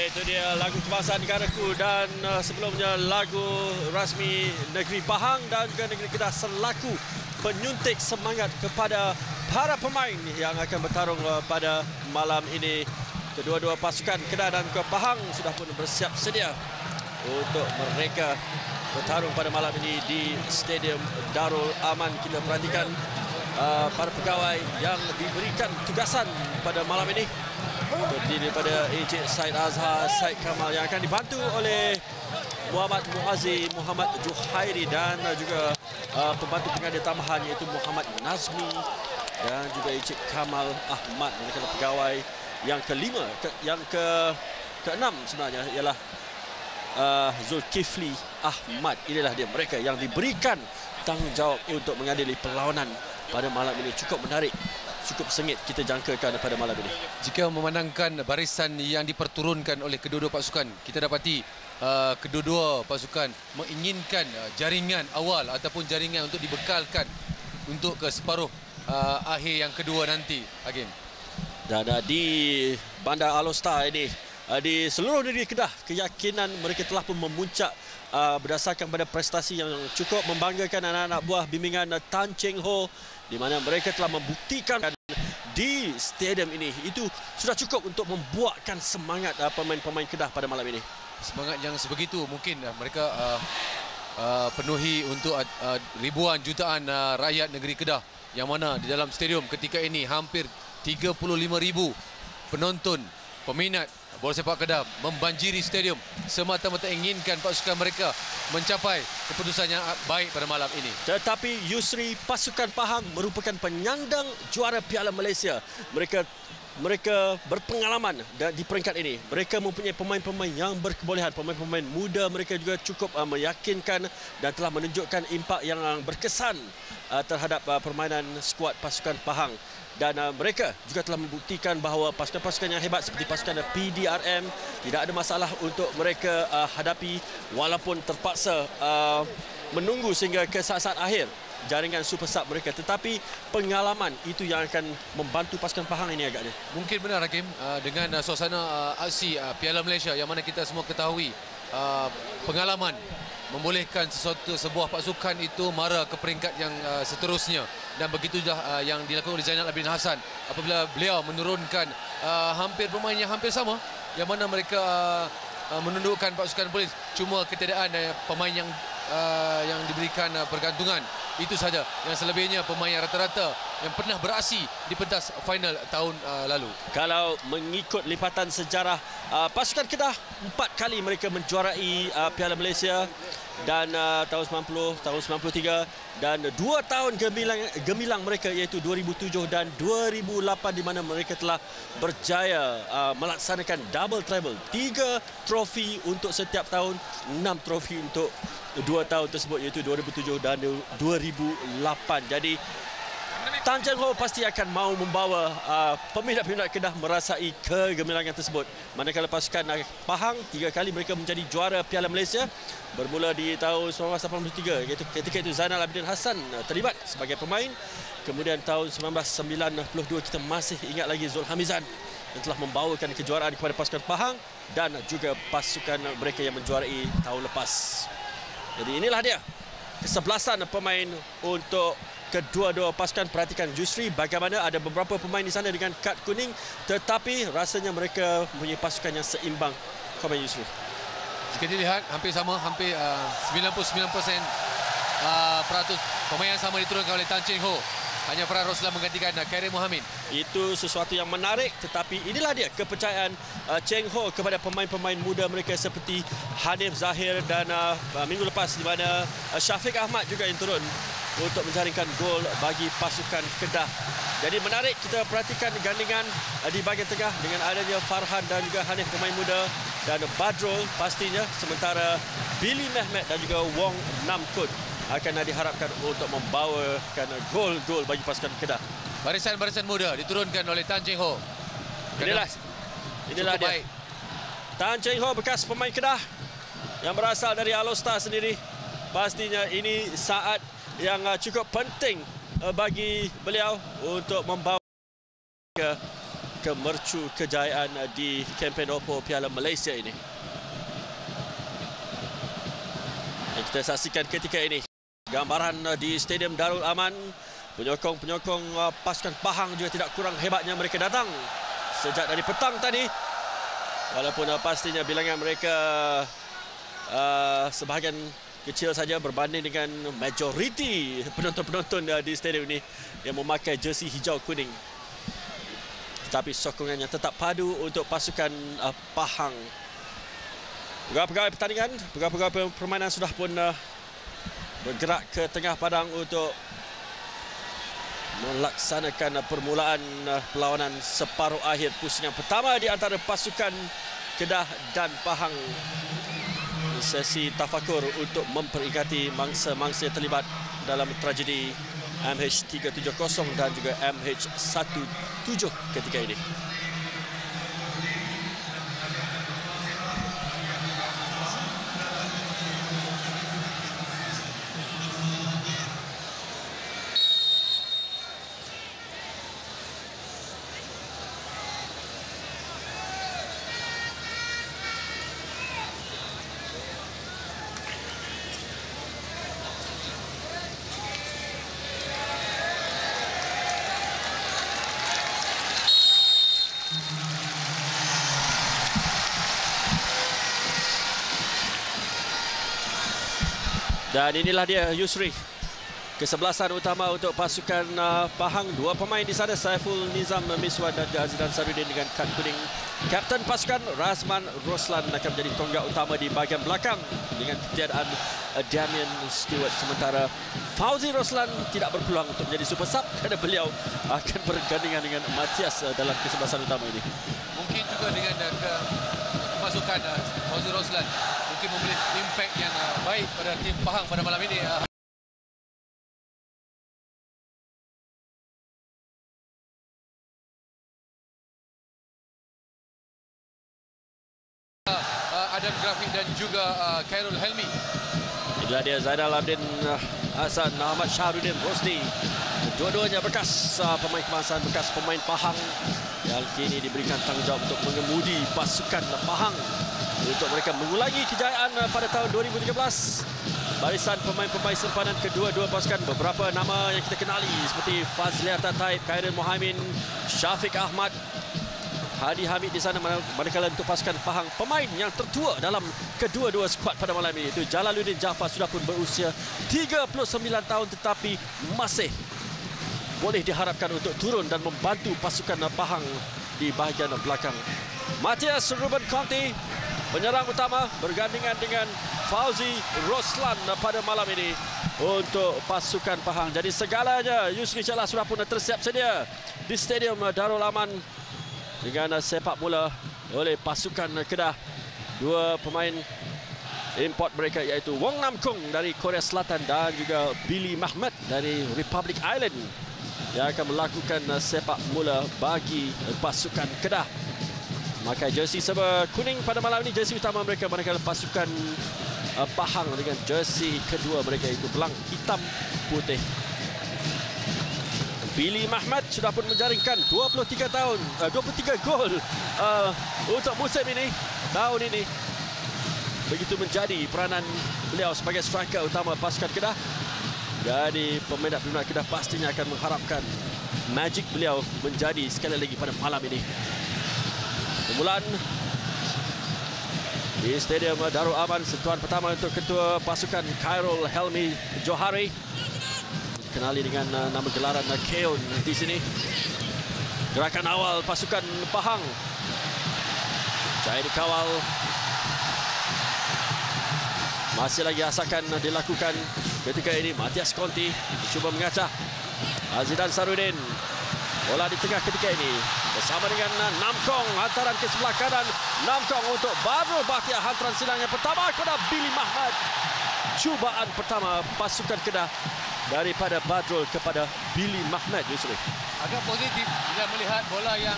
Itu dia lagu kebangsaan negaraku dan sebelumnya lagu rasmi negeri Pahang dan juga negeri Kedah selaku penyuntik semangat kepada para pemain yang akan bertarung pada malam ini. Kedua-dua pasukan Kedah dan juga Pahang sudah pun bersiap sedia untuk mereka bertarung pada malam ini di Stadium Darul Aman. Kita perhatikan para pegawai yang diberikan tugasan pada malam ini terdiri daripada Encik Syed Azhar, Syed Kamal yang akan dibantu oleh Muhammad Muazzi, Muhammad Juhairi dan juga pembantu pengadil tambahan iaitu Muhammad Nazmi dan juga Encik Kamal Ahmad. Mereka pegawai yang kelima, yang keenam sebenarnya ialah Zulkifli Ahmad. Inilah dia mereka yang diberikan tanggungjawab untuk mengadili perlawanan pada malam ini. Cukup menarik, cukup sengit kita jangkakan pada malam ini. Jika memandangkan barisan yang diperturunkan oleh kedua-dua pasukan, kita dapati kedua-dua pasukan menginginkan jaringan awal ataupun jaringan untuk dibekalkan untuk ke separuh akhir yang kedua nanti, Hakim. Dan di Bandar Alor-Star ini, di seluruh negeri Kedah, keyakinan mereka telah pun memuncak berdasarkan pada prestasi yang cukup membanggakan anak-anak buah bimbingan Tan Cheng Ho, di mana mereka telah membuktikan di stadium ini. Itu sudah cukup untuk membuatkan semangat pemain-pemain Kedah pada malam ini. Semangat yang sebegitu mungkin mereka penuhi untuk ribuan jutaan rakyat negeri Kedah, yang mana di dalam stadium ketika ini hampir 35,000 penonton, peminat bola sepak Kedah membanjiri stadium semata-mata inginkan pasukan mereka mencapai keputusan yang baik pada malam ini. Tetapi Yusri, pasukan Pahang merupakan penyandang juara Piala Malaysia. Mereka berpengalaman di peringkat ini. Mereka mempunyai pemain-pemain yang berkebolehan, pemain-pemain muda. Mereka juga cukup meyakinkan dan telah menunjukkan impak yang berkesan terhadap permainan skuad pasukan Pahang. Dan mereka juga telah membuktikan bahawa pasukan-pasukan yang hebat seperti pasukan PDRM tidak ada masalah untuk mereka hadapi walaupun terpaksa menunggu sehingga ke saat-saat akhir jaringan super sub mereka. Tetapi pengalaman itu yang akan membantu pasukan Pahang ini agaknya. Mungkin benar, Hakim, dengan suasana aksi Piala Malaysia yang mana kita semua ketahui pengalaman membolehkan sebuah pasukan itu mara ke peringkat yang seterusnya, dan begitulah yang dilakukan oleh Zainal Abidin Hassan apabila beliau menurunkan hampir pemain yang hampir sama, yang mana mereka menundukkan pasukan polis. Cuma ketiadaan pemain yang diberikan pergantungan itu saja. Yang selebihnya pemain yang rata-rata yang pernah beraksi di pentas final tahun lalu. Kalau mengikut lipatan sejarah, pasukan Kedah 4 kali mereka menjuarai Piala Malaysia, dan tahun 90, tahun 93 dan 2 tahun gemilang mereka iaitu 2007 dan 2008, di mana mereka telah berjaya melaksanakan double treble, 3 trofi untuk setiap tahun, 6 trofi untuk 2 tahun tersebut iaitu 2007 dan 2008. Jadi Tan Cheng Ho pasti akan mahu membawa peminat-peminat Kedah merasai kegemilangan tersebut. Manakala pasukan Pahang 3 kali mereka menjadi juara Piala Malaysia, bermula di tahun 1983 iaitu ketika itu Zainal Abidin Hassan terlibat sebagai pemain. Kemudian tahun 1992 kita masih ingat lagi Zul Hamizan yang telah membawakan kejuaraan kepada pasukan Pahang dan juga pasukan mereka yang menjuarai tahun lepas. Jadi inilah dia kesebelasan pemain untuk kedua-dua pasukan. Perhatikan Yusri bagaimana ada beberapa pemain di sana dengan kad kuning, tetapi rasanya mereka mempunyai pasukan yang seimbang. Komen Yusri. Jika dilihat hampir sama, hampir 99% pemain yang sama diturunkan oleh Tan Cheng Ho. Hanya Farhan Roslan menggantikan Karim Mohamed. Itu sesuatu yang menarik, tetapi inilah dia kepercayaan Cheng Ho kepada pemain-pemain muda mereka seperti Hanif Zahir dan minggu lepas di mana Syafiq Ahmad juga yang turun untuk menjaringkan gol bagi pasukan Kedah. Jadi menarik kita perhatikan gandingan di bahagian tengah dengan adanya Farhan dan juga Hanif pemain muda, dan Badrul pastinya, sementara Billy Mehmet dan juga Wong Nam Kun akan diharapkan untuk membawakan gol-gol bagi pasukan Kedah. Barisan-barisan muda diturunkan oleh Tan Cheng Ho. Inilah dia. Baik. Tan Cheng Ho bekas pemain Kedah yang berasal dari Alor-Star sendiri. Pastinya ini saat yang cukup penting bagi beliau untuk membawa kemercu kejayaan di kempen Oppo Piala Malaysia ini. Yang kita saksikan ketika ini gambaran di Stadium Darul Aman. Penyokong-penyokong pasukan Pahang juga tidak kurang hebatnya, mereka datang sejak dari petang tadi. Walaupun pastinya bilangan mereka sebahagian kecil saja berbanding dengan majoriti penonton-penonton di stadium ini yang memakai jersey hijau kuning. Tetapi sokongannya tetap padu untuk pasukan Pahang. Pegawai-pegawai pertandingan, pegawai-pegawai permainan sudah pun bergerak ke tengah padang untuk melaksanakan permulaan perlawanan separuh akhir pusingan pertama di antara pasukan Kedah dan Pahang. Sesi tafakur untuk memperingati mangsa-mangsa yang terlibat dalam tragedi MH370 dan juga MH17 ketika ini. Dan inilah dia Yusri, kesebelasan utama untuk pasukan Pahang. Dua pemain di sana, Saiful Nizam Miswan dan Azidan Sarudin dengan kad kuning. Kapten pasukan Razman Roslan akan menjadi tonggak utama di bahagian belakang dengan ketiadaan Damian Stewart. Sementara Fauzi Roslan tidak berpeluang untuk menjadi super sub kerana beliau akan bergandingan dengan Matias dalam kesebelasan utama ini. Mungkin juga dengan kemasukan Fauzi Roslan mungkin memberi impact yang baik pada tim Pahang pada malam ini. Adam Grafik dan juga Khairul Helmi. Inilah dia Zainal Abidin Hasan, Ahmad Syahrudin Rosdi. Dua-duanya bekas pemain kebangsaan, bekas pemain Pahang yang kini diberikan tanggungjawab untuk mengemudi pasukan Pahang untuk mereka mengulangi kejayaan pada tahun 2013. Barisan pemain-pemain simpanan kedua-dua pasukan, beberapa nama yang kita kenali seperti Fazliata Taib, Khairul Mohamed, Syafiq Ahmad, Hadi Hamid di sana. Manakala untuk pasukan Pahang, pemain yang tertua dalam kedua-dua skuad pada malam ini itu Jalaluddin Jaafar, sudah pun berusia 39 tahun tetapi masih boleh diharapkan untuk turun dan membantu pasukan Pahang di bahagian belakang. Matias Ruben Conti, penyerang utama, bergandingan dengan Fauzi Roslan pada malam ini untuk pasukan Pahang. Jadi segalanya Yusri Celah sudah pun tersiap sedia di Stadium Darul Aman dengan sepak bola oleh pasukan Kedah. Dua pemain import mereka iaitu Wong Nam Kung dari Korea Selatan dan juga Billy Mahmud dari Republic Island yang akan melakukan sepak bola bagi pasukan Kedah. Memakai jersey serba kuning pada malam ini, jersey utama mereka, manakala pasukan Pahang dengan jersey kedua mereka itu belang hitam putih. Billy Mahmud sudah pun menjaringkan 23 gol untuk musim ini, tahun ini. Begitu menjadi peranan beliau sebagai striker utama pasukan Kedah. Jadi peminat-peminat Kedah pastinya akan mengharapkan magic beliau menjadi sekali lagi pada malam ini. Permulaan di Stadium Darul Aman, sentuhan pertama untuk ketua pasukan Khairul Helmi Johari. Kenali dengan nama gelaran Keon di sini. Gerakan awal pasukan Pahang jaya dikawal. Masih lagi asakan dilakukan ketika ini. Matias Conti cuba mengacah. Azidan Sarudin, bola di tengah ketika ini bersama dengan Namkong, hantaran ke sebelah kanan. Namkong untuk Badrul Bahtiar, hantaran silang yang pertama kepada Billy Mahmud. Cubaan pertama pasukan Kedah daripada Badrul kepada Billy Mahmud. Yusri, agak positif bila melihat bola yang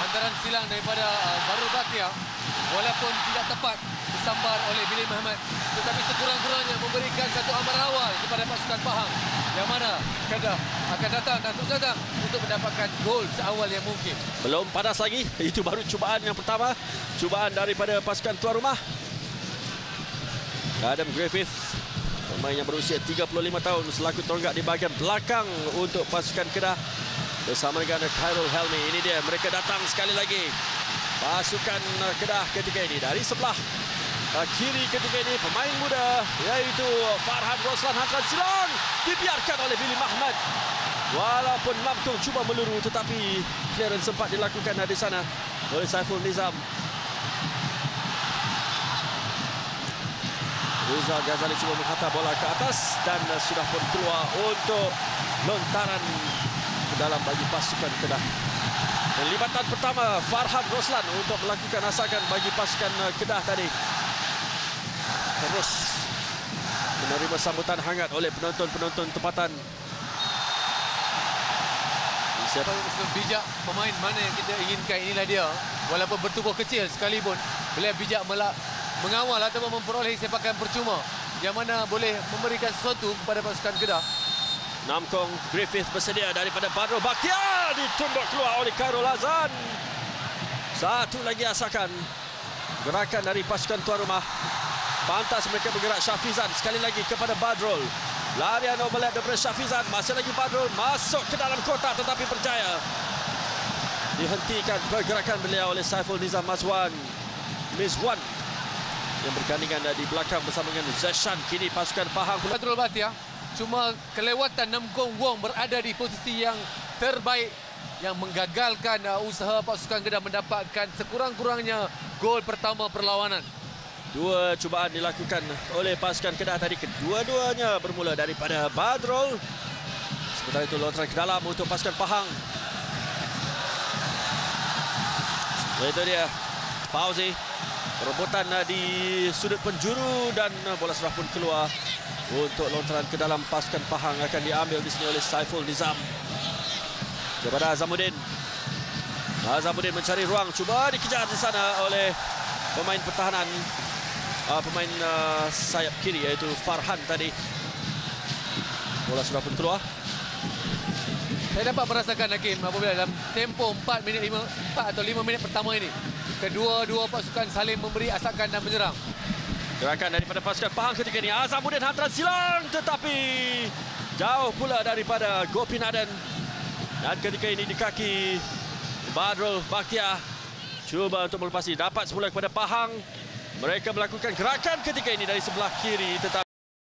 hantaran silang daripada Badrul Bahtiar Bahtiar, walaupun tidak tepat disambar oleh Billy Muhammad, tetapi sekurang-kurangnya memberikan satu amaran awal kepada pasukan Pahang, yang mana Kedah akan datang dan terus datang untuk mendapatkan gol seawal yang mungkin. Belum panas lagi. Itu baru cubaan yang pertama. Cubaan daripada pasukan tuan rumah. Adam Griffith, pemain yang berusia 35 tahun, selaku tonggak di bahagian belakang untuk pasukan Kedah bersama dengan Khairul Helmi. Ini dia, mereka datang sekali lagi. Pasukan Kedah ketika ini dari sebelah kiri ketika ini pemain muda iaitu Farhan Roslan hantaran silang dibiarkan oleh Billy Muhammad. Walaupun Lamtung cuba meluru, tetapi clearance sempat dilakukan di sana oleh Saiful Nizam. Rizal Ghazali cuba menghantar bola ke atas dan sudah pun keluar untuk lontaran ke dalam bagi pasukan Kedah. Pelibatan pertama Farhan Roslan untuk melakukan asakan bagi pasukan Kedah tadi. Terus menerima sambutan hangat oleh penonton-penonton tempatan. Siapa bijak pemain mana yang kita inginkan, inilah dia. Walaupun bertubuh kecil sekalipun, beliau bijak mengawal ataupun memperoleh sepakan percuma yang mana boleh memberikan sesuatu kepada pasukan Kedah. Namkong Griffith bersedia daripada Badrul Bahtiar, ditumbuk keluar oleh Khairul Azan. Satu lagi asakan gerakan dari pasukan tuan rumah. Pantas mereka bergerak. Syafizan sekali lagi kepada Badrul. Larian overlap daripada Syafizan. Masih lagi Badrul masuk ke dalam kotak tetapi berjaya dihentikan pergerakan beliau oleh Saiful Nizam Mizwan yang bergandingan di belakang bersama dengan Zeshan. Kini pasukan Pahang pula. Badrul Bahtiar cuma kelewatan Namkong Wong berada di posisi yang terbaik yang menggagalkan usaha pasukan Kedah mendapatkan sekurang-kurangnya gol pertama perlawanan. Dua cubaan dilakukan oleh pasukan Kedah tadi. Kedua-duanya bermula daripada Badrul. Sementara itu lontaran ke dalam untuk pasukan Pahang. Itu dia Fauzi. Perebutan di sudut penjuru dan bola sudah pun keluar untuk lontaran ke dalam pasukan Pahang. Akan diambil di sini oleh Saiful Nizam kepada Azamuddin. Azamuddin mencari ruang, cuba dikejar di sana oleh pemain pertahanan, pemain sayap kiri iaitu Farhan tadi. Bola sudah pun keluar. Saya dapat merasakan Hakim apabila dalam tempoh 4 atau 5 minit pertama ini, kedua-dua pasukan saling memberi asakan dan menyerang. Gerakan daripada pasukan Pahang ketika ini. Azamuddin hantaran silang tetapi jauh pula daripada Gopinadan. Dan ketika ini di kaki Badrul Bahtiar cuba untuk melepasi. Dapat semula kepada Pahang. Mereka melakukan gerakan ketika ini dari sebelah kiri tetapi